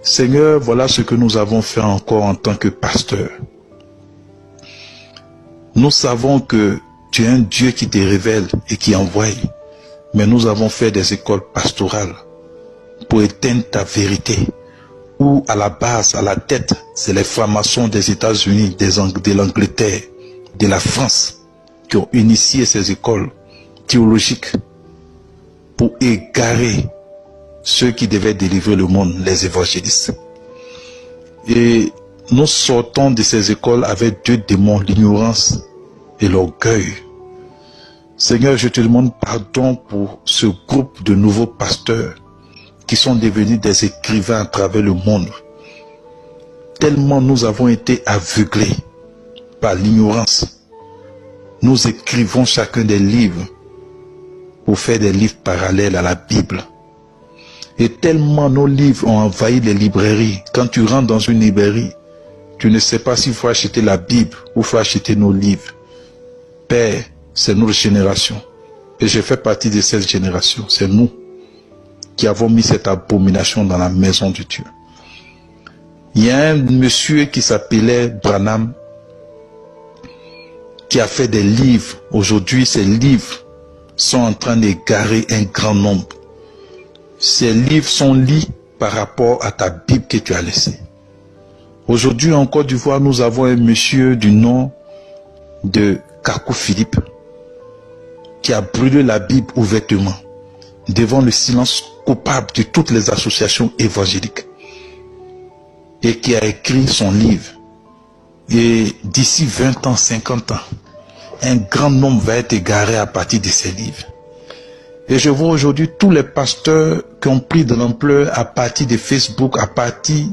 Seigneur, voilà ce que nous avons fait encore en tant que pasteur. Nous savons que tu es un Dieu qui te révèle et qui envoie, mais nous avons fait des écoles pastorales pour éteindre ta vérité, où à la base, à la tête, c'est les francs-maçons des États-Unis, de l'Angleterre, de la France, qui ont initié ces écoles théologiques pour égarer ceux qui devaient délivrer le monde, les évangélistes. Et nous sortons de ces écoles avec deux démons, l'ignorance et l'orgueil. Seigneur, je te demande pardon pour ce groupe de nouveaux pasteurs qui sont devenus des écrivains à travers le monde. Tellement nous avons été aveuglés par l'ignorance. Nous écrivons chacun des livres pour faire des livres parallèles à la Bible. Et tellement nos livres ont envahi les librairies. Quand tu rentres dans une librairie, tu ne sais pas s'il faut acheter la Bible ou il faut acheter nos livres. Père, c'est notre génération. Et je fais partie de cette génération. C'est nous qui avons mis cette abomination dans la maison de Dieu. Il y a un monsieur qui s'appelait Branham qui a fait des livres. Aujourd'hui, ces livres sont en train d'égarer un grand nombre. Ces livres sont lits par rapport à ta Bible que tu as laissée. Aujourd'hui, en Côte d'Ivoire, nous avons un monsieur du nom de Kakou Philippe qui a brûlé la Bible ouvertement devant le silence coupable de toutes les associations évangéliques et qui a écrit son livre. Et d'ici 20 ans, 50 ans, un grand nombre va être égaré à partir de ces livres. Et je vois aujourd'hui tous les pasteurs qui ont pris de l'ampleur à partir de Facebook, à partir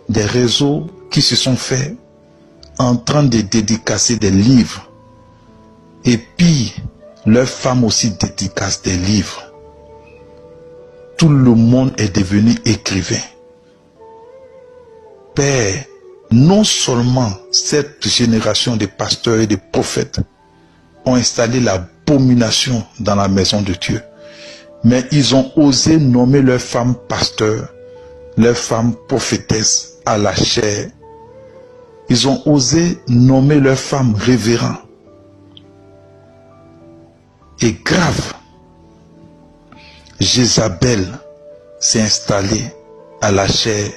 des réseaux qui se sont faits en train de dédicacer des livres. Et puis, leurs femmes aussi dédicacent des livres. Tout le monde est devenu écrivain. Père, non seulement cette génération de pasteurs et de prophètes ont installé l'abomination dans la maison de Dieu, mais ils ont osé nommer leurs femmes pasteurs, leurs femmes prophétesses à la chair. Ils ont osé nommer leurs femmes révérends. Et grave, Jézabel s'est installée à la chair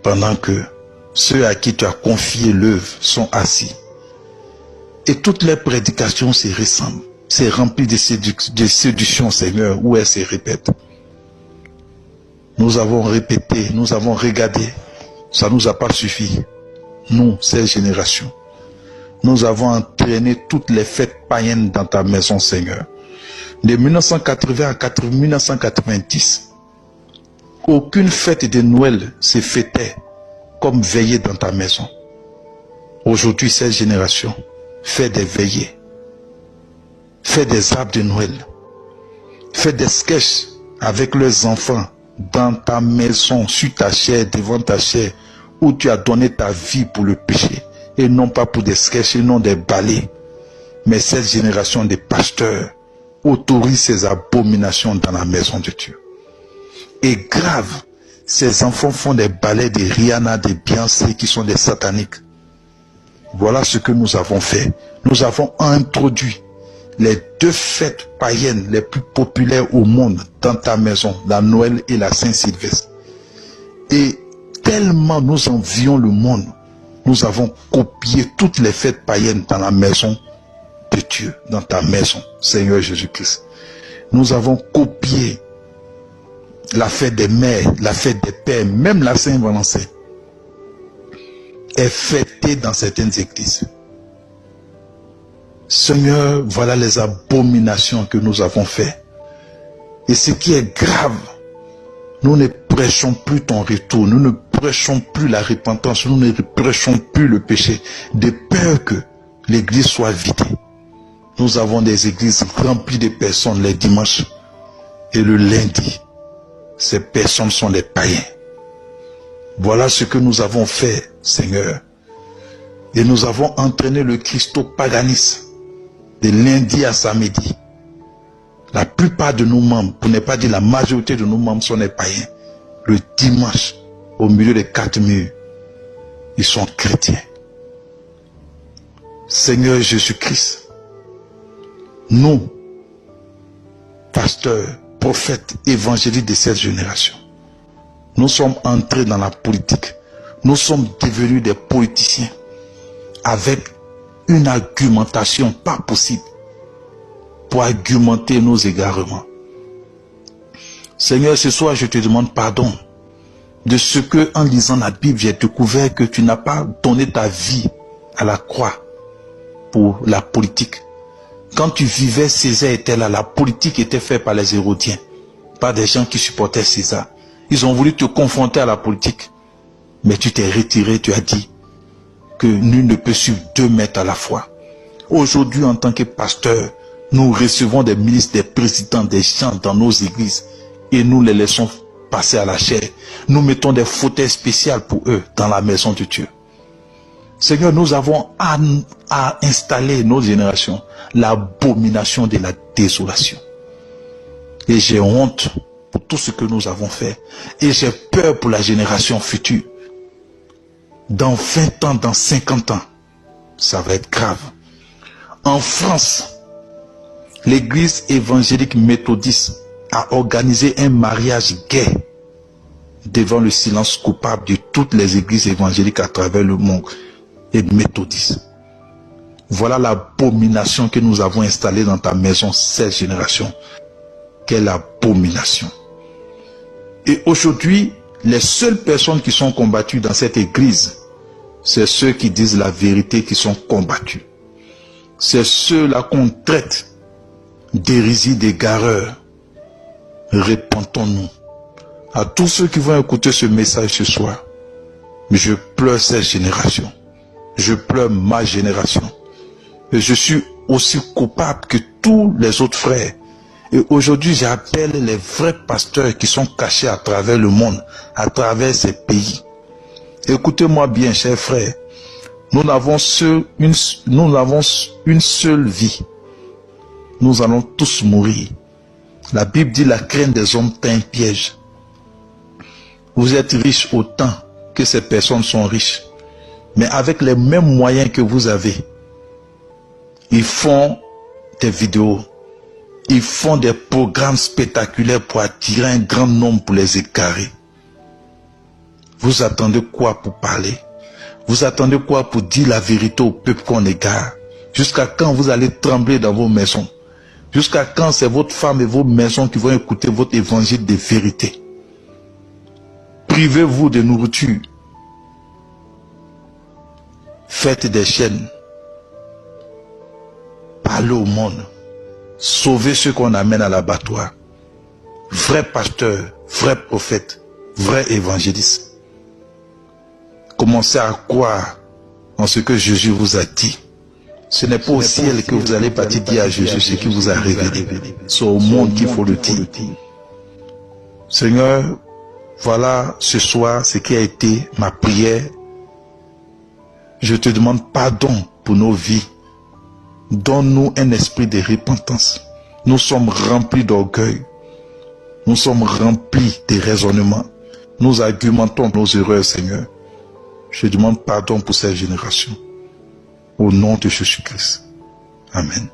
pendant que ceux à qui tu as confié l'œuvre sont assis. Et toutes les prédications se ressemblent. C'est rempli de séduction, Seigneur, où elles se répètent. Nous avons répété, nous avons regardé. Ça ne nous a pas suffi. Nous, cette génération. Nous avons entraîné toutes les fêtes païennes dans ta maison, Seigneur. De 1980 à 1990, aucune fête de Noël se fêtait comme veillée dans ta maison. Aujourd'hui, cette génération fait des veillées, fait des arbres de Noël, fait des sketchs avec leurs enfants dans ta maison, sur ta chair, devant ta chair, où tu as donné ta vie pour le péché, et non pas pour des sketchs, et non des ballets. Mais cette génération de pasteurs autorise ces abominations dans la maison de Dieu. Et grave, ces enfants font des ballets de Rihanna, de Beyoncé, qui sont des sataniques. Voilà ce que nous avons fait. Nous avons introduit les deux fêtes païennes les plus populaires au monde dans ta maison, la Noël et la Saint-Sylvestre. Et tellement nous envions le monde, nous avons copié toutes les fêtes païennes dans la maison de Dieu, dans ta maison, Seigneur Jésus-Christ. Nous avons copié la fête des mères, la fête des pères, même la Saint-Valentin est fêtée dans certaines églises. Seigneur, voilà les abominations que nous avons faites. Et ce qui est grave, nous ne prêchons plus ton retour, nous ne prêchons plus la repentance, nous ne prêchons plus le péché, de peur que l'église soit vidée. Nous avons des églises remplies de personnes les dimanches et le lundi. Ces personnes sont des païens. Voilà ce que nous avons fait, Seigneur. Et nous avons entraîné le christopaganisme de lundi à samedi. La plupart de nos membres, pour ne pas dire la majorité de nos membres, sont des païens. Le dimanche, au milieu des quatre murs, ils sont chrétiens. Seigneur Jésus-Christ, nous, pasteurs, prophètes, évangélistes de cette génération, nous sommes entrés dans la politique. Nous sommes devenus des politiciens avec une argumentation pas possible pour argumenter nos égarements. Seigneur, ce soir, je te demande pardon de ce que, en lisant la Bible, j'ai découvert que tu n'as pas donné ta vie à la croix pour la politique. Quand tu vivais, César était là. La politique était faite par les Hérodiens, par des gens qui supportaient César. Ils ont voulu te confronter à la politique, mais tu t'es retiré, tu as dit que nul ne peut suivre 2 maîtres à la fois. Aujourd'hui, en tant que pasteur, nous recevons des ministres, des présidents, des gens dans nos églises et nous les laissons passer à la chair. Nous mettons des fauteuils spéciaux pour eux dans la maison de Dieu. Seigneur, nous avons à installer nos générations l'abomination de la désolation. Et j'ai honte pour tout ce que nous avons fait. Et j'ai peur pour la génération future. Dans 20 ans, dans 50 ans, ça va être grave. En France, l'église évangélique méthodiste a organisé un mariage gay devant le silence coupable de toutes les églises évangéliques à travers le monde et méthodistes. Voilà l'abomination que nous avons installée dans ta maison, cette génération. Quelle abomination. Et aujourd'hui, les seules personnes qui sont combattues dans cette église, c'est ceux qui disent la vérité qui sont combattus. C'est ceux-là qu'on traite d'hérésie, d'égareurs. Répentons-nous. À tous ceux qui vont écouter ce message ce soir, je pleure cette génération. Je pleure ma génération. Et je suis aussi coupable que tous les autres frères. Et aujourd'hui, j'appelle les vrais pasteurs qui sont cachés à travers le monde, à travers ces pays. Écoutez-moi bien, chers frères. Nous avons une seule vie. Nous allons tous mourir. La Bible dit la crainte des hommes est un piège. Vous êtes riches autant que ces personnes sont riches. Mais avec les mêmes moyens que vous avez, ils font des vidéos. Ils font des programmes spectaculaires pour attirer un grand nombre pour les égarer. Vous attendez quoi pour parler? Vous attendez quoi pour dire la vérité au peuple qu'on égare? Jusqu'à quand vous allez trembler dans vos maisons? Jusqu'à quand c'est votre femme et vos maisons qui vont écouter votre évangile de vérité? Privez-vous de nourriture. Faites des chaînes. Parlez au monde. Sauvez ceux qu'on amène à l'abattoir. Vrai pasteur, vrai prophète, vrai évangéliste. Commencez à croire en ce que Jésus vous a dit. Ce n'est pas au ciel que vous allez partir dire à Jésus ce qui vous a révélé. C'est au monde qu'il faut le dire. Seigneur, voilà ce soir ce qui a été ma prière. Je te demande pardon pour nos vies. Donne-nous un esprit de repentance. Nous sommes remplis d'orgueil. Nous sommes remplis de raisonnement. Nous argumentons nos erreurs, Seigneur. Je demande pardon pour cette génération. Au nom de Jésus-Christ. Amen.